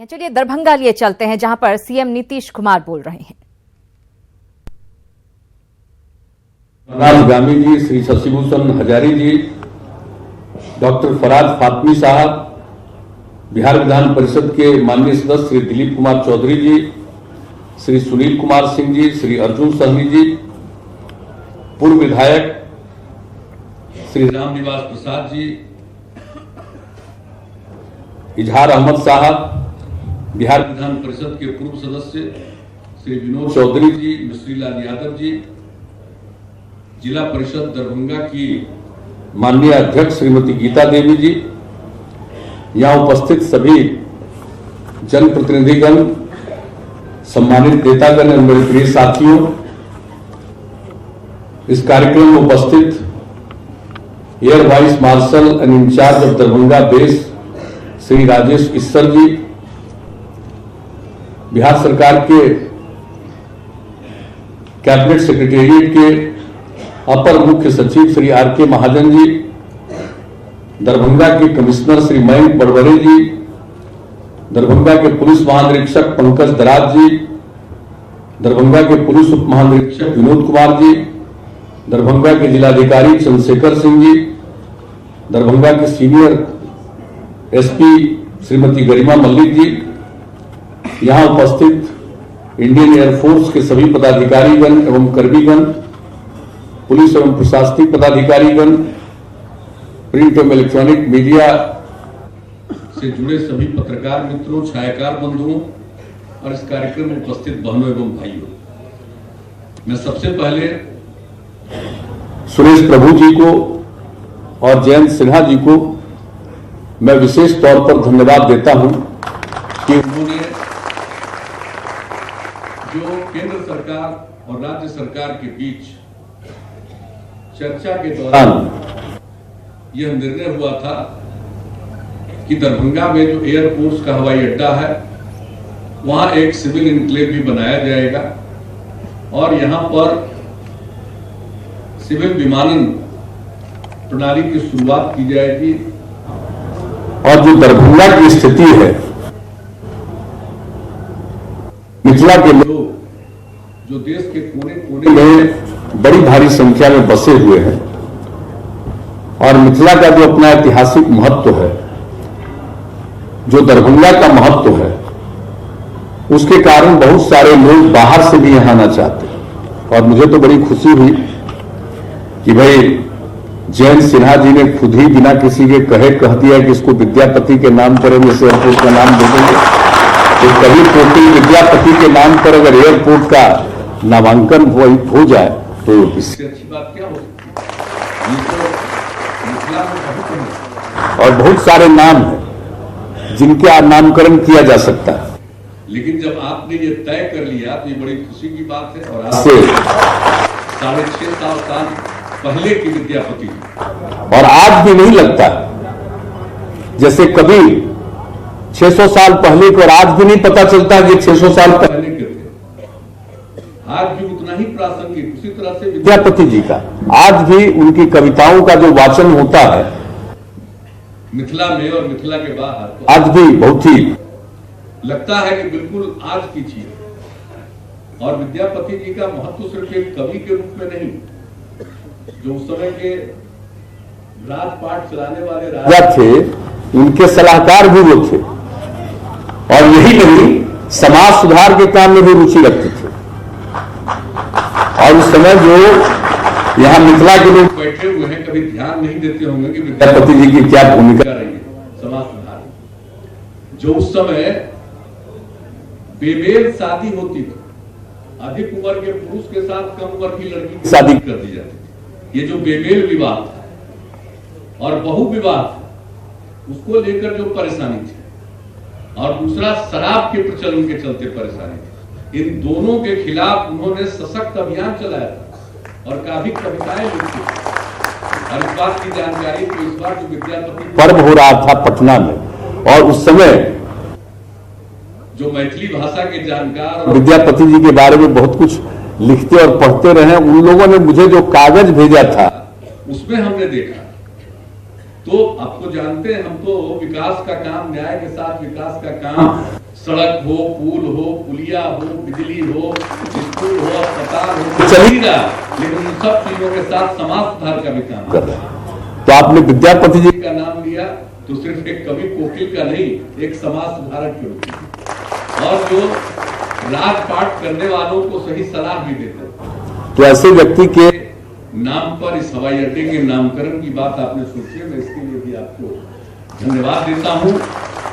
चलिए दरभंगा लिए चलते हैं, जहां पर सीएम नीतीश कुमार बोल रहे हैं। अमरनाथ गामी जी, श्री शशिभूषण हजारी जी, डॉक्टर फराज फातमी साहब, बिहार विधान परिषद के माननीय सदस्य श्री दिलीप कुमार चौधरी जी, श्री सुनील कुमार सिंह जी, श्री अर्जुन सहनी जी, पूर्व विधायक श्री रामनिवास प्रसाद जी, इजहार अहमद साहब, बिहार विधान परिषद के पूर्व सदस्य श्री विनोद चौधरी जी, मिश्रीलाल यादव जी, जिला परिषद दरभंगा की माननीय अध्यक्ष श्रीमती गीता देवी जी, यहां उपस्थित सभी जनप्रतिनिधिगण, सम्मानित नेतागण और मेरे प्रिय साथियों, इस कार्यक्रम में उपस्थित air vice marshal and in charge of Darbhanga base Shri Rajesh Ishwar ji, Bihar सरकार के कैबिनेट सेक्रेटेरिएट के अपर मुख्य सचिव श्री आर के महाजन जी, दरभंगा के कमिश्नर श्री मयंक बड़वरे जी, दरभंगा के पुलिस महानिरीक्षक पंकज दराज जी, दरभंगा के पुलिस उप महानिरीक्षक विनोद कुमार जी, दरभंगा के जिलाधिकारी चंद्रशेखर सिंह जी, दरभंगा के सीनियर एसपी श्रीमती गरिमा मल्लिक जी, यहां उपस्थित इंडियन एयरफोर्स के सभी पदाधिकारीगण एवं कर्मीगण, पुलिस एवं प्रशासनिक पदाधिकारीगण, प्रिंट एवं इलेक्ट्रॉनिक मीडिया से जुड़े सभी पत्रकार मित्रों, छायाकार बंधुओं और इस कार्यक्रम में उपस्थित बहनों एवं भाइयों, मैं सबसे पहले सुरेश प्रभु जी को और जयंत सिन्हा जी को मैं विशेष तौर पर धन्यवाद देता हूं कि उन्होंने जो केंद्र सरकार और राज्य सरकार के बीच चर्चा के दौरान यह निर्णय हुआ था कि दरभंगा में जो एयरफोर्स का हवाई अड्डा है वहां एक सिविल इनक्लेव भी बनाया जाएगा और यहां पर सिविल विमानन प्रणाली की शुरुआत की जाएगी। और जो दरभंगा की स्थिति है, मिथिला के लोग जो देश के कोने कोने में बड़ी भारी संख्या में बसे हुए हैं और मिथिला का जो अपना ऐतिहासिक महत्व है, जो दरभंगा का महत्व है, उसके कारण बहुत सारे लोग बाहर से भी यहां आना चाहते हैं। और मुझे तो बड़ी खुशी हुई कि भाई जयंत सिन्हा जी ने खुद ही बिना किसी के कह दिया कि इसको विद्यापति के नाम पर हम इस एयरपोर्ट का नाम दे देंगे। तो कभी पोर्टिंग विद्यापति के नाम पर अगर एयरपोर्ट का नामांकन हो जाए तो इससे अच्छी बात क्या हो सकती है। और बहुत सारे नाम हैं जिनके नामकरण किया जा सकता है, लेकिन जब आपने ये तय कर लिया तो ये बड़ी खुशी की बात है। और आज से 6.5 साल पहले की विद्यापति और आज भी नहीं लगता जैसे कभी 600 साल पहले को, और आज भी नहीं पता चलता कि 600 साल पहले के थे। आज भी उतना ही प्रासंगिक, उसी तरह से विद्यापति जी का आज भी उनकी कविताओं का जो वाचन होता है मिथिला में और मिथिला के बाहर, तो आज भी बहुत ही लगता है कि बिल्कुल आज की चीज। और विद्यापति जी का महत्व सिर्फ एक कवि के रूप में नहीं, जो उस समय के राजपाट चलाने वाले राजा थे, उनके सलाहकार भी वो थे। और यही नहीं, समाज सुधार के काम में भी रुचि रखते थे। और उस समय जो यहाँ मिथिला के लोग बैठे हुए हैं, कभी ध्यान नहीं देते होंगे कि विद्यापति जी की क्या भूमिका रही है समाज सुधार में। जो उस समय बेमेल शादी होती थी, अधिक उम्र के पुरुष के साथ कम उम्र की लड़की की शादी कर दी जाती थी, ये जो बेमेल विवाह था और बहु विवाह था, उसको लेकर जो परेशानी थी, और दूसरा शराब के प्रचलन के चलते परेशानी थी, इन दोनों के खिलाफ उन्होंने सशक्त अभियान चलाया था और काफी कविताएं लिखी। और इस बात की जानकारी तो इस बार जो विद्यापति पर्व हो रहा था पटना में, और उस समय जो मैथिली भाषा के जानकार विद्यापति जी के बारे में बहुत कुछ लिखते और पढ़ते रहे, उन लोगों ने मुझे जो कागज भेजा था उसमें हमने देखा। तो आपको जानते हैं, हम तो विकास का काम, न्याय के साथ विकास का काम सड़क हो, पुल हो, पुलिया हो, बिजली हो, स्कूल हो, अस्पताल हो, चल ही रहा, लेकिन उन सब चीजों के साथ समाज सुधार का भी काम कर रहे हैं। तो आपने विद्यापति जी का नाम लिया तो सिर्फ एक कवि कोकिल का नहीं, एक समाज सुधारक के रूप में, और जो राजपाट करने वालों को सही सलाह भी देते हैं। तो ऐसे व्यक्ति के नाम पर इस हवाई अड्डे के नामकरण की बात आपने सोची है, मैं इसके लिए भी आपको धन्यवाद देता हूं।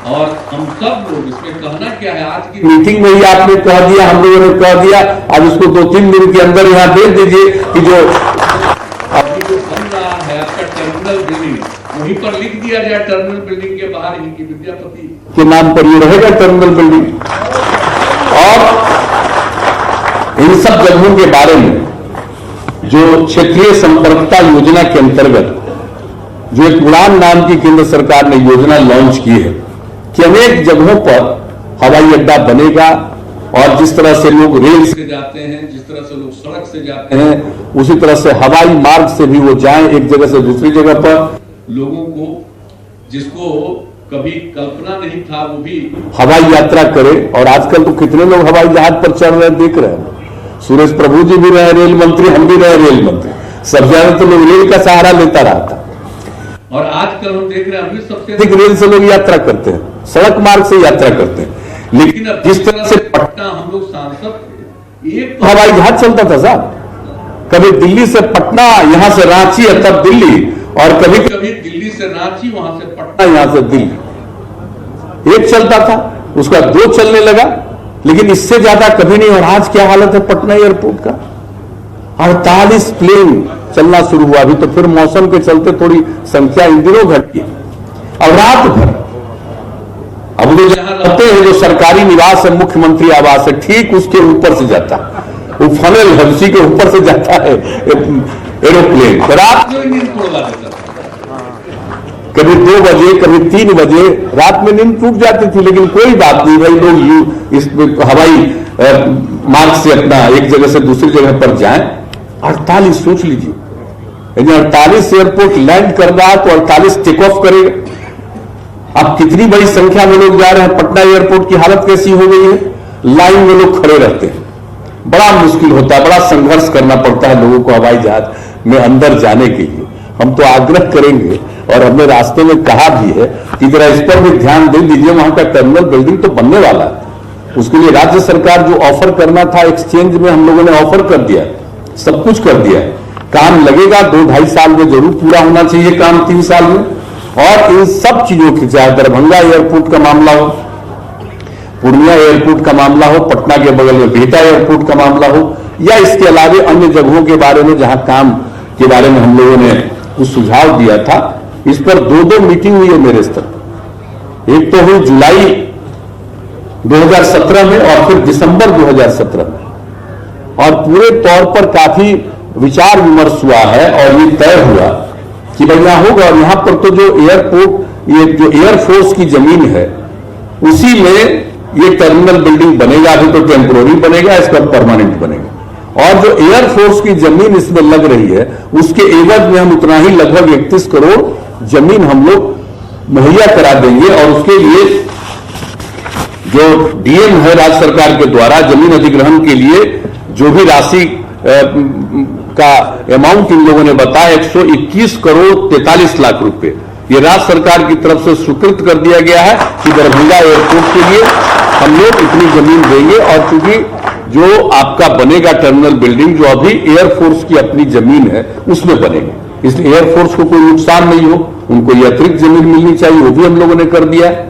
और हम सब लोग इसमें कहना क्या है, आज की मीटिंग में ही आपने कह दिया, हम लोगों ने कह दिया, अब इसको 2-3 दिन के अंदर यहाँ दे दीजिए कि जो अभी जो बन रहा है आपका टर्मिनल बिल्डिंग, वहीं पर लिख दिया जाए टर्मिनल बिल्डिंग के बाहर ही कि विद्यापति के नाम पर ये रहेगा टर्मिनल बिल्डिंग। और इन सब जगहों के बारे में जो क्षेत्रीय संपर्कता योजना के अंतर्गत जो एक उड़ान नाम की केंद्र सरकार ने योजना लॉन्च की है कि अनेक जगहों पर हवाई अड्डा बनेगा, और जिस तरह से लोग रेल से जाते हैं, जिस तरह से लोग सड़क से जाते हैं, उसी तरह से हवाई मार्ग से भी वो जाएं एक जगह से दूसरी जगह पर। लोगों को जिसको कभी कल्पना नहीं था वो भी हवाई यात्रा करे। और आजकल तो कितने लोग हवाई जहाज पर चढ़ रहे हैं, देख रहे हैं। सुरेश प्रभु जी भी रहे रेल मंत्री, हम भी रहे रेल मंत्री, सब ज्यादा तो लोग रेल का सहारा लेता रहा था। और आजकल हम देख रहे हैं अभी सबसे अधिक रेल से लोग यात्रा करते हैं, सड़क मार्ग से यात्रा करते हैं। लेकिन अब जिस तरह से पटना हम लोग सांसद थे, एक हवाई जहाज चलता था साहब, कभी दिल्ली से पटना, यहां से रांची, तब दिल्ली, और कभी कभी दिल्ली से रांची, वहां से पटना, यहां से दिल्ली, एक चलता था, उसका 2 चलने लगा, लेकिन इससे ज्यादा कभी नहीं। और आज क्या हालत है पटना एयरपोर्ट का, 48 प्लेन चलना शुरू हुआ। अभी तो फिर मौसम के चलते थोड़ी संख्या इन दिनों घट गई। अब रात भर अब लोग जहां रहते हैं, जो सरकारी निवास है, मुख्यमंत्री आवास है, ठीक उसके ऊपर से जाता है, वो फनल है, उसी के ऊपर से जाता है एरोप्लेन। रात में नींद तोड़वा देता था, कभी 2 बजे, कभी 3 बजे रात में नींद टूट जाती थी। लेकिन कोई बात नहीं भाई, लोग इस हवाई मार्ग से अपना एक जगह से दूसरी जगह पर जाएं। 48, सोच लीजिए, यदि 48 एयरपोर्ट लैंड कर रहा है तो 48 टेक ऑफ करेगा। अब कितनी बड़ी संख्या में लोग जा रहे हैं। पटना एयरपोर्ट की हालत कैसी हो गई है, लाइन में लोग खड़े रहते हैं, बड़ा मुश्किल होता है, बड़ा संघर्ष करना पड़ता है लोगों को हवाई जहाज में अंदर जाने के लिए। हम तो आग्रह करेंगे, और हमने रास्ते में कहा भी है कि जरा इस पर भी ध्यान दे दीजिए। वहां का टर्मिनल बिल्डिंग तो बनने वाला है, उसके लिए राज्य सरकार जो ऑफर करना था एक्सचेंज में, हम लोगों ने ऑफर कर दिया, सब कुछ कर दिया है। काम लगेगा 2-2.5 साल में, जरूर पूरा होना चाहिए काम 3 साल में। और इन सब चीजों की, चाहे दरभंगा एयरपोर्ट का मामला हो, पूर्णिया एयरपोर्ट का मामला हो, पटना के बगल में बिहटा एयरपोर्ट का मामला हो, या इसके अलावा अन्य जगहों के बारे में जहां काम के बारे में हम लोगों ने कुछ सुझाव दिया था, इस पर 2 मीटिंग हुई है मेरे स्तर पर। एक तो हुई जुलाई 2017 में, और फिर दिसंबर 2017 में, और पूरे तौर पर काफी विचार विमर्श हुआ है, और ये तय हुआ कि भाई यहां होगा। और यहां पर तो जो एयरपोर्ट, ये जो एयरफोर्स की जमीन है, उसी में ये टर्मिनल बिल्डिंग बनेगा। अभी तो टेम्पोररी बनेगा, इसका परमानेंट बनेगा। और जो एयरफोर्स की जमीन इसमें लग रही है, उसके एवज में हम उतना ही लगभग 31 करोड़ जमीन हम लोग मुहैया करा देंगे। और उसके लिए जो डीएम है राज्य सरकार के द्वारा, जमीन अधिग्रहण के लिए जो भी राशि का अमाउंट इन लोगों ने बताया, 121 करोड़ 43 लाख रुपए, ये राज्य सरकार की तरफ से स्वीकृत कर दिया गया है कि दरभंगा एयरपोर्ट के लिए हम लोग इतनी जमीन देंगे। और चूंकि जो आपका बनेगा टर्मिनल बिल्डिंग, जो अभी एयरफोर्स की अपनी जमीन है, उसमें बनेगा, इसलिए एयरफोर्स को कोई नुकसान नहीं हो, उनको ये अतिरिक्त जमीन मिलनी चाहिए, वो भी हम लोगों ने कर दिया है।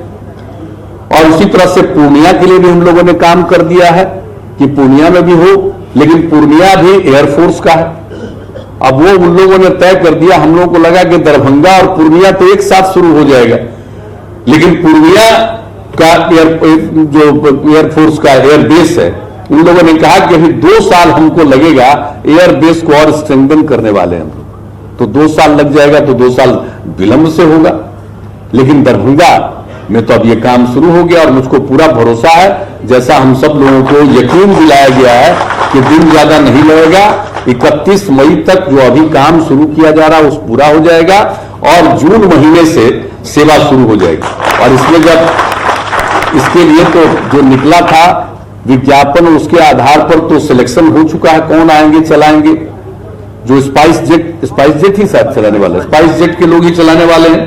और उसी तरह से पूर्णिया के लिए भी हम लोगों ने काम कर दिया है कि पूर्णिया में भी हो, लेकिन पूर्णिया भी एयरफोर्स का है। अब वो उन लोगों ने तय कर दिया, हम लोगों को लगा कि दरभंगा और पूर्णिया तो एक साथ शुरू हो जाएगा, लेकिन पूर्णिया का जो एयरफोर्स का एयरबेस है, उन लोगों ने कहा कि अभी 2 साल हमको लगेगा एयरबेस को और स्ट्रेंथन करने वाले हैं, तो 2 साल लग जाएगा, तो 2 साल विलंब से होगा। लेकिन दरभंगा में तो अब ये काम शुरू हो गया, और मुझको पूरा भरोसा है, जैसा हम सब लोगों को यकीन दिलाया गया है कि दिन ज्यादा नहीं लगेगा, 31 मई तक जो अभी काम शुरू किया जा रहा है उस पूरा हो जाएगा, और जून महीने से सेवा शुरू हो जाएगी। और इसमें जब इसके लिए तो जो निकला था विज्ञापन, उसके आधार पर तो सिलेक्शन हो चुका है कौन आएंगे चलाएंगे। जो स्पाइस जेट ही शायद चलाने वाले, स्पाइस जेट के लोग ही चलाने वाले हैं,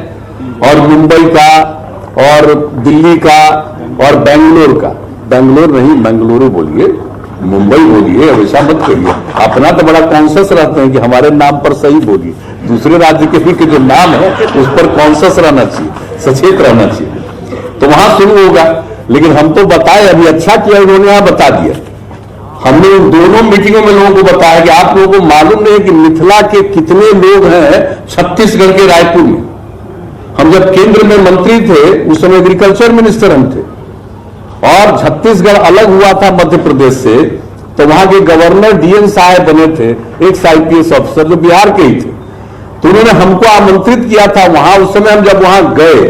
और मुंबई का और दिल्ली का और बेंगलोर का, बेंगलोर नहीं मंगलुरु बोलिए, मुंबई बोलिए, वैसा मत करिए। अपना तो बड़ा कॉन्शियस रहते हैं कि हमारे नाम पर सही बोलिए, दूसरे राज्य के भी जो नाम है उस पर कॉन्शियस रहना चाहिए, सचेत रहना चाहिए। तो वहां शुरू होगा, लेकिन हम तो बताए, अभी अच्छा किया उन्होंने यहां बता दिया। हमने उन दोनों मीटिंगों में लोगों को बताया कि आप लोगों को मालूम नहीं है कि मिथिला के कितने लोग हैं छत्तीसगढ़ के रायपुर में। हम जब केंद्र में मंत्री थे उस समय एग्रीकल्चर मिनिस्टर हम थे, और छत्तीसगढ़ अलग हुआ था मध्य प्रदेश से, तो वहां के गवर्नर डीएन साहब बने थे, एक आईपीएस ऑफिसर जो बिहार के ही थे। तो उन्होंने हमको आमंत्रित किया था वहां। उस समय हम जब वहां गए,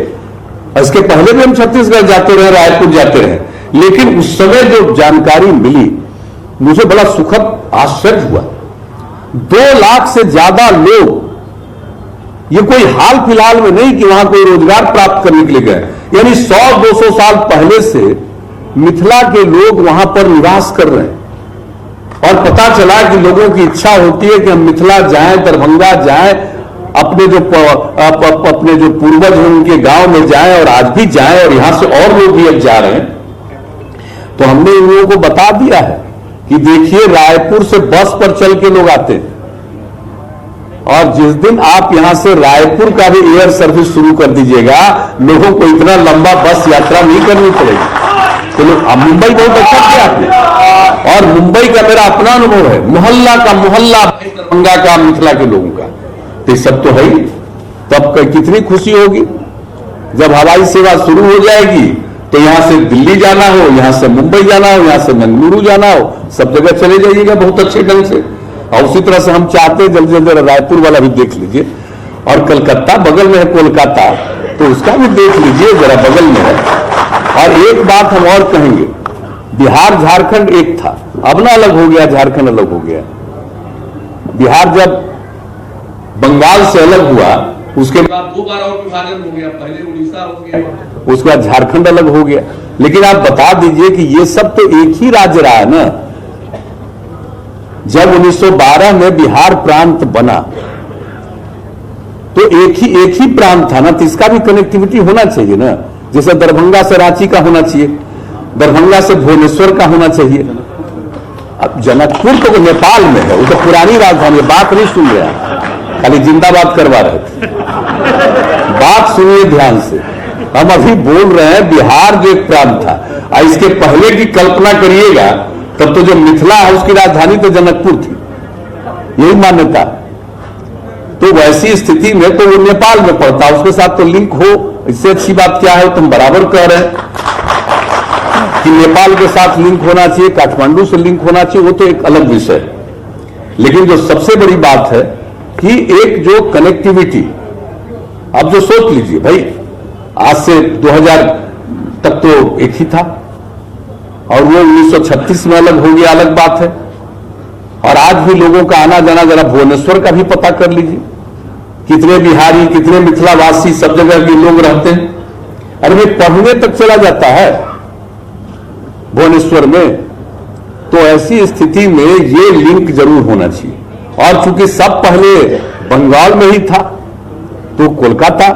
इसके पहले भी हम छत्तीसगढ़ जाते रहे, रायपुर जाते रहे, लेकिन उस समय जो जानकारी मिली मुझे बड़ा सुखद आश्चर्य हुआ। 2 लाख से ज्यादा लोग, ये कोई हाल फिलहाल में नहीं कि वहां कोई रोजगार प्राप्त करने के लिए गए, यानी 100-200 साल पहले से मिथिला के लोग वहां पर निवास कर रहे हैं। और पता चला कि लोगों की इच्छा होती है कि हम मिथिला जाएं, दरभंगा जाएं, अपने जो पूर्वज हैं उनके गांव में जाएं, और आज भी जाएं, और यहां से और लोग भी अब जा रहे हैं। तो हमने इन लोगों को बता दिया है कि देखिए रायपुर से बस पर चल के लोग आते हैं, और जिस दिन आप यहां से रायपुर का भी एयर सर्विस शुरू कर दीजिएगा, लोगों को इतना लंबा बस यात्रा नहीं करनी पड़ेगी। तो मुंबई बहुत अच्छा किया आपने, और मुंबई का मेरा अपना अनुभव है, मोहल्ला का मोहल्ला दरभंगा का, मिथिला के लोगों का, तो सब तो है ही। तब कितनी खुशी होगी जब हवाई सेवा शुरू हो जाएगी, तो यहां से दिल्ली जाना हो, यहां से मुंबई जाना हो, यहां से मंगलुरु जाना हो, सब जगह चले जाइएगा बहुत अच्छे ढंग से। और उसी तरह से हम चाहते हैं जल्दी जल्दी रायपुर वाला भी देख लीजिए, और कलकत्ता बगल में है कोलकाता, तो उसका भी देख लीजिए, जरा बगल में है। और एक बात हम और कहेंगे, बिहार झारखंड एक था, अब ना अलग हो गया, झारखंड अलग हो गया। बिहार जब बंगाल से अलग हुआ उसके बाद 2 बार और विभाजन हो गया, पहले उड़ीसा हो गया, उसके बाद झारखंड अलग हो गया। लेकिन आप बता दीजिए कि ये सब तो एक ही राज्य रहा है ना। जब 1912 में बिहार प्रांत बना तो एक ही प्रांत था ना, तो इसका भी कनेक्टिविटी होना चाहिए ना। जैसे दरभंगा से रांची का होना चाहिए, दरभंगा से भुवनेश्वर का होना चाहिए। अब जनकपुर तो नेपाल में है, वो तो पुरानी राजधानी, बात नहीं सुन रहे हैं, खाली जिंदाबाद करवा रहे थे। बात सुनिए ध्यान से, हम अभी बोल रहे हैं बिहार जो एक प्रांत था, और इसके पहले की कल्पना करिएगा, तब तो जो मिथिला है उसकी राजधानी तो जनकपुर थी, यही मान्यता। तो वैसी स्थिति में तो वो नेपाल में पड़ता, उसके साथ तो लिंक हो, इससे अच्छी बात क्या है। तुम बराबर कह रहे हैं कि नेपाल के साथ लिंक होना चाहिए, काठमांडू से लिंक होना चाहिए, वो तो एक अलग विषय है। लेकिन जो सबसे बड़ी बात है कि एक जो कनेक्टिविटी, अब जो सोच लीजिए भाई, आज से 2000 तक तो एक ही था, और वो 1936 में अलग हो गया, अलग बात है। और आज भी लोगों का आना जाना, जरा भुवनेश्वर का भी पता कर लीजिए, कितने बिहारी, कितने मिथिलावासी, सब जगह के लोग रहते हैं। अरे भाई पढ़ने तक चला जाता है भुवनेश्वर में। तो ऐसी स्थिति में ये लिंक जरूर होना चाहिए। और चूंकि सब पहले बंगाल में ही था, तो कोलकाता,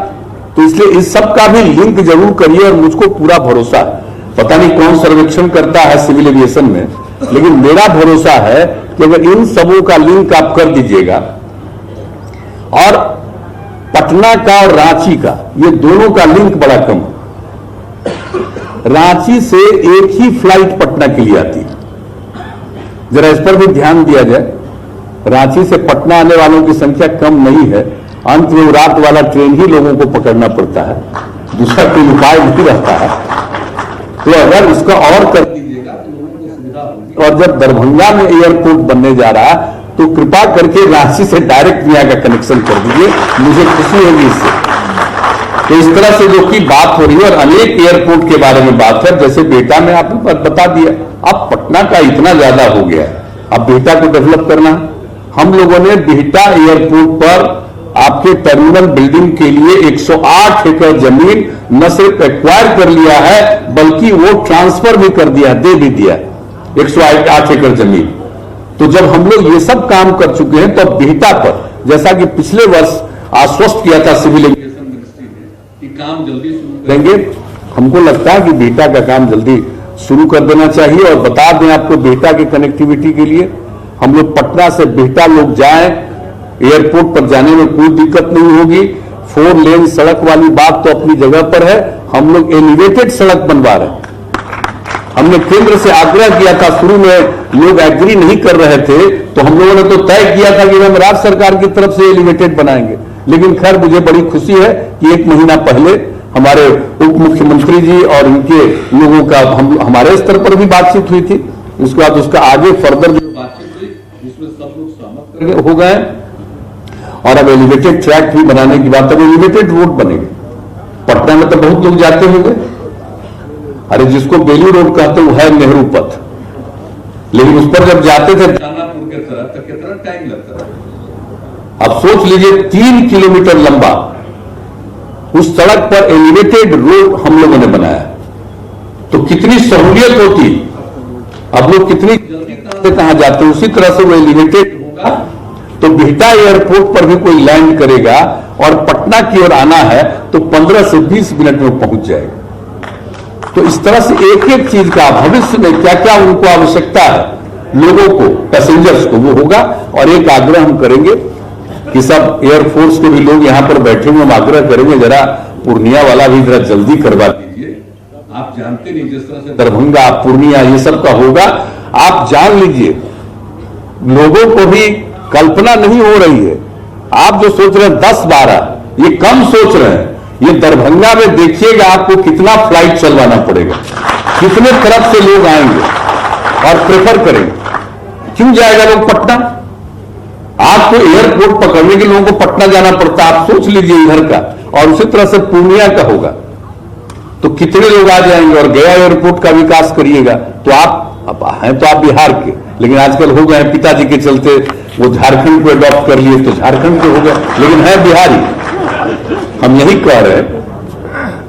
तो इसलिए इस सब का भी लिंक जरूर करिए। और मुझको पूरा भरोसा है, पता नहीं कौन सर्वेक्षण करता है सिविल एविएशन में, लेकिन मेरा भरोसा है कि अगर इन सबों का लिंक आप कर दीजिएगा, और पटना का और रांची का, ये दोनों का लिंक बड़ा कम है। रांची से एक ही फ्लाइट पटना के लिए आती है, जरा इस पर भी ध्यान दिया जाए। रांची से पटना आने वालों की संख्या कम नहीं है, अंत में रात वाला ट्रेन ही लोगों को पकड़ना पड़ता है, दूसरा कोई उपाय नहीं रहता है। तो अगर इसका और कर दीजिएगा तो लोगों को सुविधा होगी। और जब दरभंगा में एयरपोर्ट बनने जा रहा है, तो कृपा करके रांची से डायरेक्ट यहाँ का कनेक्शन कर दीजिए, मुझे खुशी होगी इससे। तो इस तरह से जो की बात हो रही है, और अनेक एयरपोर्ट के बारे में बात है, जैसे बेटा में आपने बता दिया, अब पटना का इतना ज्यादा हो गया है, अब बिहटा को डेवलप करना है। हम लोगों ने बिहटा एयरपोर्ट पर आपके टर्मिनल बिल्डिंग के लिए 108 एकड़ जमीन न सिर्फ एक्वायर कर लिया है बल्कि वो ट्रांसफर भी कर दिया, दे भी दिया 108 एकड़ जमीन। तो जब हम लोग ये सब काम कर चुके हैं तो अब बिहटा पर, जैसा कि पिछले वर्ष आश्वस्त किया था सिविल एविएशन मिनिस्ट्री ने कि काम जल्दी शुरू करेंगे, हमको लगता है कि बिहटा का काम जल्दी शुरू कर देना चाहिए। और बता दें आपको, बिहटा की कनेक्टिविटी के लिए हम लोग पटना से बिहटा लोग जाएं, एयरपोर्ट पर जाने में कोई दिक्कत नहीं होगी। 4 लेन सड़क वाली बात तो अपनी जगह पर है, हम लोग एलिवेटेड सड़क बनवा रहे हैं। हमने केंद्र से आग्रह किया था, शुरू में लोग एग्री नहीं कर रहे थे, तो हम लोगों ने तो तय किया था कि हम राज्य सरकार की तरफ से एलिवेटेड बनाएंगे। लेकिन खैर मुझे बड़ी खुशी है कि 1 महीना पहले हमारे उप मुख्यमंत्री जी और इनके लोगों का हमारे स्तर पर भी बातचीत हुई थी। उसके बाद उसका आगे फर्दर जो बातचीत हुई उसमें सब लोग सहमत हो गए और अब एलिवेटेड ट्रैक भी बनाने की बात, अब एलिवेटेड रोड बनेगी। पटना में तो बहुत लोग जाते होंगे, अरे जिसको बेली रोड कहते वो है नेहरू पथ, लेकिन उस पर जब जाते थे दानापुर के तरफ तो कितना टाइम लगता था। अब सोच लीजिए 3 किलोमीटर लंबा उस सड़क पर एलिवेटेड रोड हम लोगों ने बनाया, तो कितनी सहूलियत होती। अब लोग कितनी जल्दी कहां से कहां जाते हैं, उसी तरह से वो एलिवेटेड होगा तो बिहटा एयरपोर्ट पर भी कोई लैंड करेगा और पटना की ओर आना है तो 15 से 20 मिनट में पहुंच जाएगा। तो इस तरह से एक एक चीज का भविष्य में क्या क्या उनको आवश्यकता है लोगों को, पैसेंजर्स को, वो होगा। और एक आग्रह हम करेंगे कि सब एयरफोर्स के भी लोग यहां पर बैठे हुए, हम आग्रह करेंगे जरा पूर्णिया वाला भी जरा जल्दी करवा दीजिए। आप जानते नहीं जिस तरह से दरभंगा, पूर्णिया ये सब का होगा, आप जान लीजिए लोगों को भी कल्पना नहीं हो रही है। आप जो सोच रहे हैं 10-12, ये कम सोच रहे हैं। ये दरभंगा में देखिएगा आपको कितना फ्लाइट चलवाना पड़ेगा, कितने तरफ से लोग आएंगे और प्रेफर करेंगे। क्यों जाएगा लोग पटना? आपको एयरपोर्ट पकड़ने के लोगों को पटना जाना पड़ता, आप सोच लीजिए इधर का, और उसी तरह से पूर्णिया का होगा तो कितने लोग आ जाएंगे। और गया एयरपोर्ट का विकास करिएगा तो आप हैं तो आप बिहार के, लेकिन आजकल हो गए पिताजी के चलते वो झारखंड को अडॉप्ट कर लिए तो झारखंड के हो गए, लेकिन है बिहारी। हम यही कह रहे हैं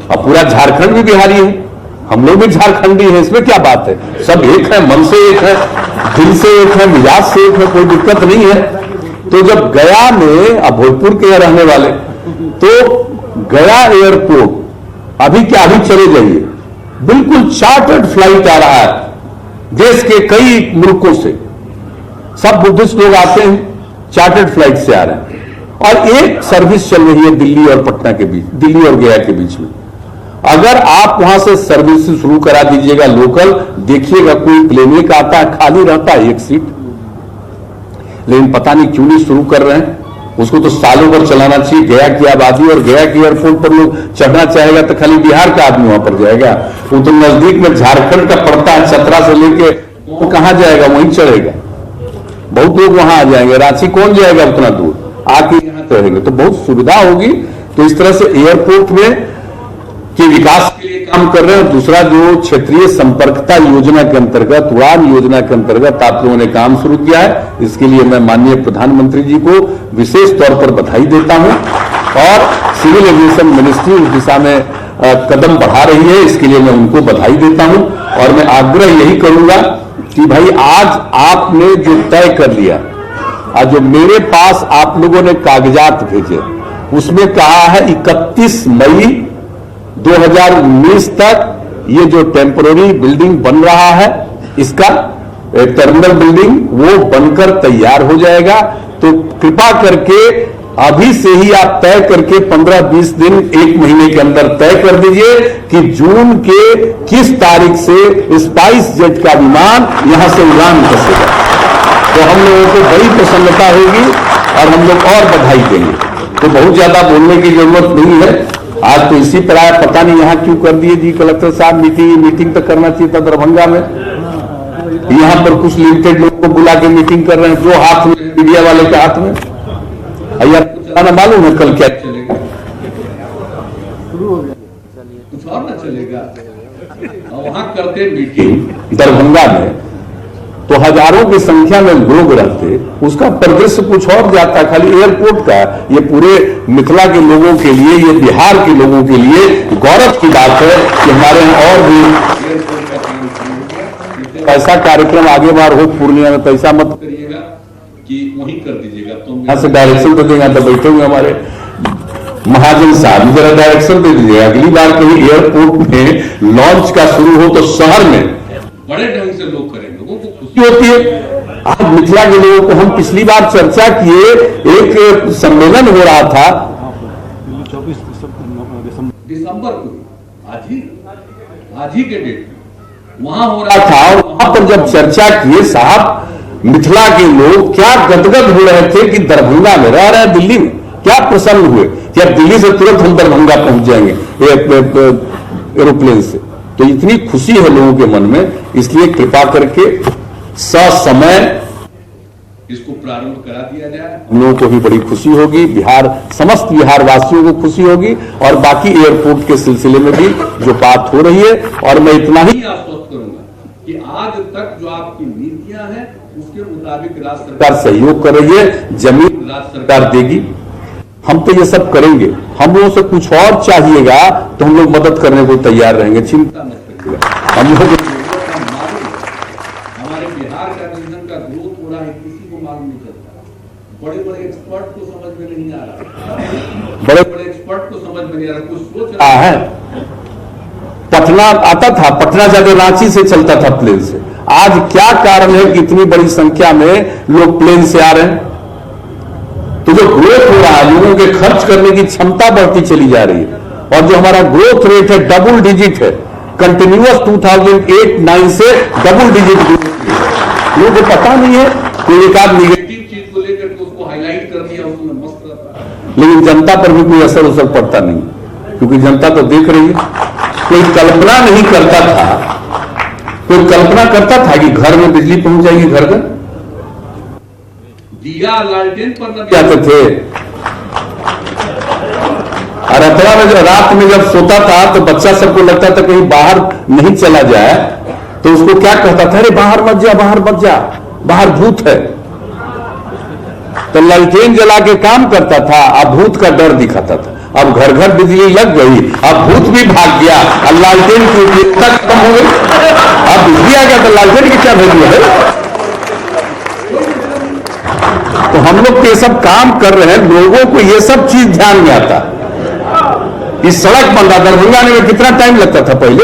अब पूरा झारखंड भी बिहारी है, हम लोग भी झारखंडी हैं, इसमें क्या बात है। सब एक है, मन से एक है, दिल से एक है, मिजाज से एक है, कोई दिक्कत नहीं है। तो जब गया में, अब भोजपुर के रहने वाले, तो गया एयरपोर्ट अभी क्या, अभी चले जाइए, बिल्कुल चार्टर्ड फ्लाइट आ रहा है देश के कई मुल्कों से। सब बुद्धिस्ट लोग आते हैं, चार्टर्ड फ्लाइट से आ रहे हैं। और एक सर्विस चल रही है दिल्ली और पटना के बीच, दिल्ली और गया के बीच में। अगर आप वहां से सर्विस शुरू करा दीजिएगा लोकल, देखिएगा कोई प्लेन का आता है, खाली रहता है एक सीट, लेकिन पता नहीं क्यों नहीं शुरू कर रहे हैं। उसको तो सालों भर चलाना चाहिए। गया की आबादी और गया के एयरपोर्ट पर लोग चढ़ना चाहेगा तो खाली बिहार का आदमी वहां पर जाएगा, वो तो नजदीक में झारखंड का पड़ता है, चतरा से लेके वो कहां जाएगा, वहीं चढ़ेगा। बहुत लोग वहां आ जाएंगे, रांची कौन जाएगा उतना दूर, आके यहां चढ़ेंगे तो बहुत सुविधा होगी। तो इस तरह से एयरपोर्ट में के विकास के लिए काम कर रहे हैं। दूसरा जो क्षेत्रीय संपर्कता योजना के अंतर्गत, उड़ान योजना के अंतर्गत आप लोगों ने काम शुरू किया है, इसके लिए मैं माननीय प्रधानमंत्री जी को विशेष तौर पर बधाई देता हूं। और सिविल एविएशन मिनिस्ट्री उस दिशा में कदम बढ़ा रही है, इसके लिए मैं उनको बधाई देता हूं। और मैं आग्रह यही करूंगा कि भाई आज आपने जो तय कर लिया, आज जो मेरे पास आप लोगों ने कागजात भेजे, उसमें कहा है 31 मई 2019 तक ये जो टेम्पररी बिल्डिंग बन रहा है, इसका टर्मिनल बिल्डिंग वो बनकर तैयार हो जाएगा। तो कृपा करके अभी से ही आप तय करके 15-20 दिन, 1 महीने के अंदर तय कर दीजिए कि जून के किस तारीख से स्पाइस जेट का विमान यहां से उड़ान भरेगा। तो हम लोगों को बड़ी प्रसन्नता होगी और हम लोग और बधाई देंगे। तो बहुत ज्यादा बोलने की जरूरत नहीं है, आज तो इसी पर आया, पता नहीं यहां क्यों कर दिए जी कलेक्टर साहब। मीटिंग तो करना चाहिए था दरभंगा में, यहां पर कुछ लिमिटेड लोगों को बुला के मीटिंग कर रहे हैं, जो हाथ में मीडिया वाले के हाथ में। आपको चलाना मालूम है कल क्या चलेगा, कुछ और ना चलेगा। वहां करते मीटिंग दरभंगा में, तो हजारों की संख्या में लोग रहते, उसका परिदृश्य कुछ और जाता। खाली एयरपोर्ट का ये पूरे मिथिला के लोगों के लिए, ये बिहार के लोगों के लिए गौरव की बात है कि हमारे यहाँ और भी एयरपोर्ट का काम शुरू हो। ऐसा कार्यक्रम आगे बार हो पूर्णिया में, तो ऐसा मत करिएगा कि वहीं कर दीजिएगा। तो यहाँ से डायरेक्शन दे देंगे, तो बैठे हुए हमारे महाजन साहब जरा डायरेक्शन दे दीजिएगा, अगली बार कहीं एयरपोर्ट में लॉन्च का शुरू हो तो शहर में बड़े ढंग से लोग करें, लोगों को खुशी होती है। आज मिथिला के लोगों को हम पिछली बार चर्चा किए, एक सम्मेलन हो रहा था 24 दिसंबर को, आज ही के डेट वहां हो रहा था, और वहां पर जब चर्चा किए साहब, मिथिला के लोग क्या गदगद हो रहे थे कि दरभंगा में रह रहे हैं, दिल्ली में क्या प्रसन्न हुए कि अब दिल्ली से तुरंत हम दरभंगा पहुंच जाएंगे एरोप्लेन से। तो इतनी खुशी है लोगों के मन में, इसलिए कृपा करके ससमय इसको प्रारंभ करा दिया जाए। हम लोगों को भी बड़ी खुशी होगी, समस्त बिहार वासियों को खुशी होगी, और बाकी एयरपोर्ट के सिलसिले में भी जो बात हो रही है। और मैं इतना ही आश्वस्त करूंगा कि आज तक जो आपकी नीतियां हैं उसके मुताबिक राज्य सरकार सहयोग कर रही है, जमीन राज्य सरकार देगी, हम तो ये सब करेंगे। हम लोगों से कुछ और चाहिएगा तो हम लोग मदद करने को तैयार रहेंगे, चिंता मत करिएगा। हम लोग हमारे बिहार का रीजन का ग्रोथ हो रहा है, किसी को मालूम नहीं चलता। बड़े बड़े एक्सपर्ट को समझ में नहीं आ रहा, बड़े बड़े एक्सपर्ट को समझ में नहीं आ रहा, कुछ सोच रहा है। पटना आता था, पटना जाके रांची से चलता था प्लेन से। आज क्या कारण है कि इतनी बड़ी संख्या में लोग प्लेन से आ रहे हैं? तो जो ग्रोथ हो रहा है, लोगों के खर्च करने की क्षमता बढ़ती चली जा रही है, और जो हमारा ग्रोथ रेट है डबल डिजिट है, कंटिन्यूअस 2008-9 से डबल डिजिट ग्रोथ। लोगों को पता नहीं है, कोई एक आध निगेटिव चीज को लेकर के उसको हाईलाइट कर दिया, उसमें मस्त रहता है, लेकिन जनता पर भी कोई असर पड़ता नहीं, क्योंकि जनता तो देख रही है। कोई कल्पना नहीं करता था, कोई कल्पना करता था कि घर में बिजली पहुंच जाएगी, घर घर दिया लालटेन पर न जाते थे। और अथवा में जो रात में जब सोता था तो बच्चा सबको लगता था कहीं बाहर नहीं चला जाए, तो उसको क्या कहता था, अरे बाहर मत जा, बाहर मत जा, बाहर भूत है। तो लालटेन जला के काम करता था, अब भूत का डर दिखाता था। अब घर घर बिजली लग गई, अब भूत भी भाग गया, और लालटेन की उपयोगिता खत्म हो गई। अब बिजली आ गया तो लालटेन की क्या वैल्यू है? तो हम लोग ये सब काम कर रहे हैं, लोगों को ये सब चीज ध्यान में आता। इस सड़क बन रहा, दरभंगा में कितना टाइम लगता था पहले,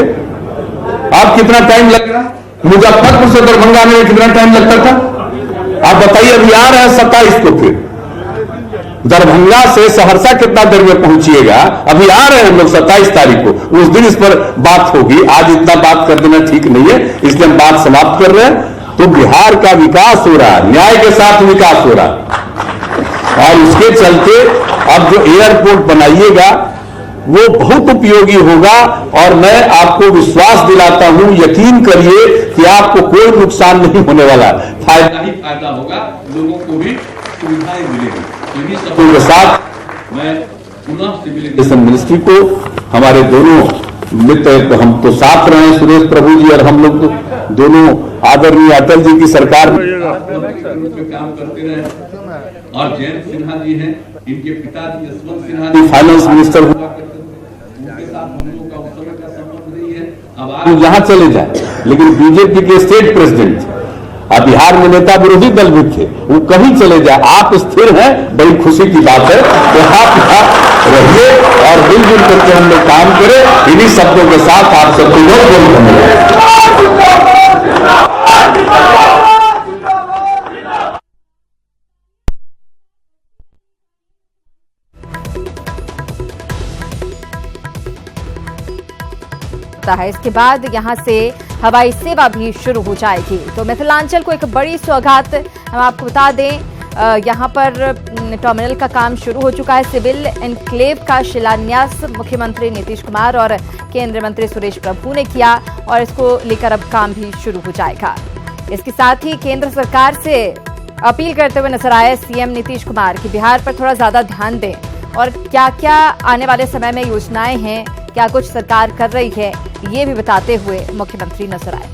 अब कितना टाइम लग रहा? मुजफ्फरपुर से दरभंगा में कितना टाइम लगता था? आप बताइए। अभी आ रहा है 27 को, फिर दरभंगा से सहरसा कितना देर में पहुंचिएगा? अभी आ रहे हैं हम लोग 27 तारीख को, उस दिन इस पर बात होगी। आज इतना बात कर देना ठीक नहीं है, इसलिए हम बात समाप्त कर रहे हैं। तो बिहार का विकास हो रहा है, न्याय के साथ विकास हो रहा है, और उसके चलते अब जो एयरपोर्ट बनाइएगा वो बहुत उपयोगी होगा। और मैं आपको विश्वास दिलाता हूं, यकीन करिए कि आपको कोई नुकसान नहीं होने वाला, फायदा ही फायदा होगा, लोगों को भी सुविधाएं मिलेगी। इन्हीं सबों के साथ मैं पुनः सिविल एविएशन मिनिस्ट्री को, हमारे दोनों मित्र, हम तो साथ रहे हैं, सुरेश प्रभु जी और हम लोग तो दोनों आदरणीय अटल जी की सरकार में काम करते रहे, और जयंत सिन्हा जी हैं, इनके पिताजी यशवंत सिन्हा जी फाइनेंस मिनिस्टर हुआ करते थे, उनके साथ हम लोगों का उस समय का संबंध नहीं है। अब आप जहां चले जाए, लेकिन बीजेपी के स्टेट प्रेसिडेंट, अब बिहार में नेता विरोधी दल भी थे, वो कहीं चले जाए, आप स्थिर हैं, बड़ी खुशी की बात है। तो आप रहिए और मिलजुल करके हम लोग काम करें। इन्हीं शब्दों के साथ आप सबको बहुत बहुत धन्यवाद। है। इसके बाद यहां से हवाई सेवा भी शुरू हो जाएगी। तो मिथिलांचल को एक बड़ी सौगात हम आपको बता दें, यहां पर टर्मिनल का काम शुरू हो चुका है। सिविल एनक्लेव का शिलान्यास मुख्यमंत्री नीतीश कुमार और केंद्रीय मंत्री सुरेश प्रभु ने किया, और इसको लेकर अब काम भी शुरू हो जाएगा। इसके साथ ही केंद्र सरकार से अपील करते हुए नजर आए सीएम नीतीश कुमार कि बिहार पर थोड़ा ज्यादा ध्यान दें, और क्या क्या आने वाले समय में योजनाएं हैं, क्या कुछ सरकार कर रही है, ये भी बताते हुए मुख्यमंत्री नजर आए।